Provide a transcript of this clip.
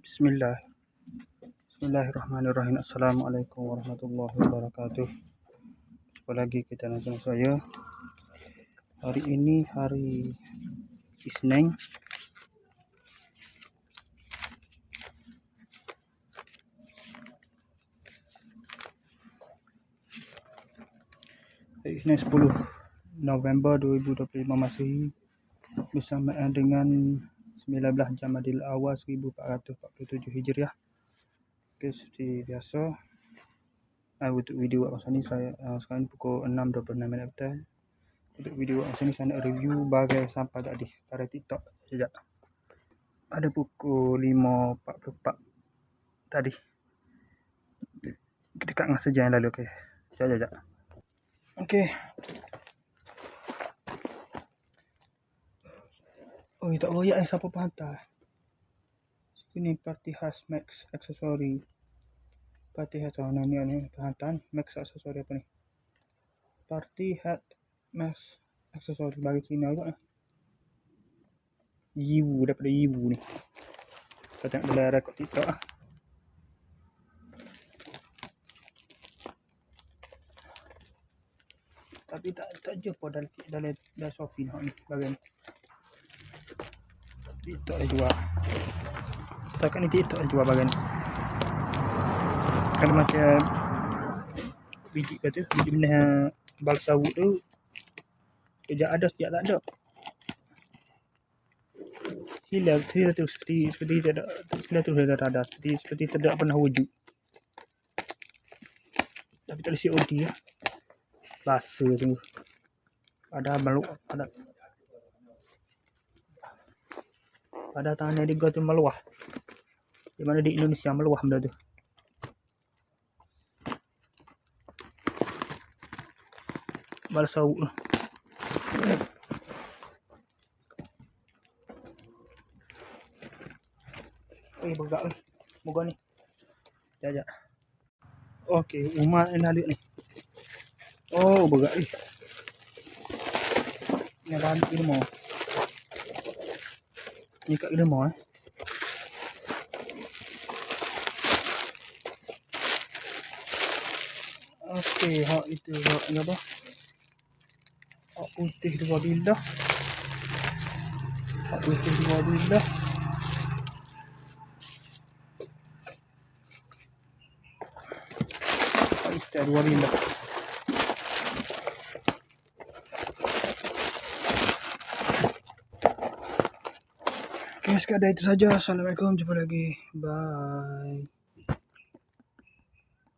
Bismillah. Bismillahirrahmanirrahim. Assalamualaikum warahmatullahi wabarakatuh. Jumpa lagi kita dengan saya. Hari ini hari Isnin. Hari Isnin 10 November 2025 Masehi bersamaan dengan 19 Jamadil Awal 1447 Hijriah. Okey, seperti biasa untuk video buat masa ni saya sekarang pukul 6.26 petang. Untuk video buat masa ni saya nak review bagai sampai tadi pada TikTok sekejap. Pada pukul 5.44 tadi. Dekat dengan sejam yang lalu. Okey. Sekejap. Okey. Oh, tak royak siapa penghantar. Ini parti khas Max aksesori. Parti khas ni penghantar Max aksesori apa ni? Parti hat Max aksesori bagi Cina juga. Yiwu daripada Yiwu ni. Kita tengok dalam rekod TikTok ah. Tapi tak jumpa dalam Shopee ni bagian TikTok dia jual. Setakat ni TikTok dia jual bagian. Kalau macam biji kata, biji benih balsawut tu sejak ada sejak tak ada. Hilang tu seperti tak ada. Hilang tu dah tak ada. Seperti tidak pernah wujud. Tapi tak ada COD ya. Rasa tu. Ada tangan dia tu meluah. Di mana di Indonesia meluah benda tu. Balsawut tu. Begak ni. Moga ni. Sekejap. Okey, Umar yang lalu ni. Oh, begak ni. Ni ada di rumah. Ni kat rumah Okey, hak itu hak ni apa? Hak putih 2 bilah. Hak putih 2 bilah. Hak hitam 2 bilah. Okey, sekadar itu saja. Assalamualaikum, jumpa lagi. Bye.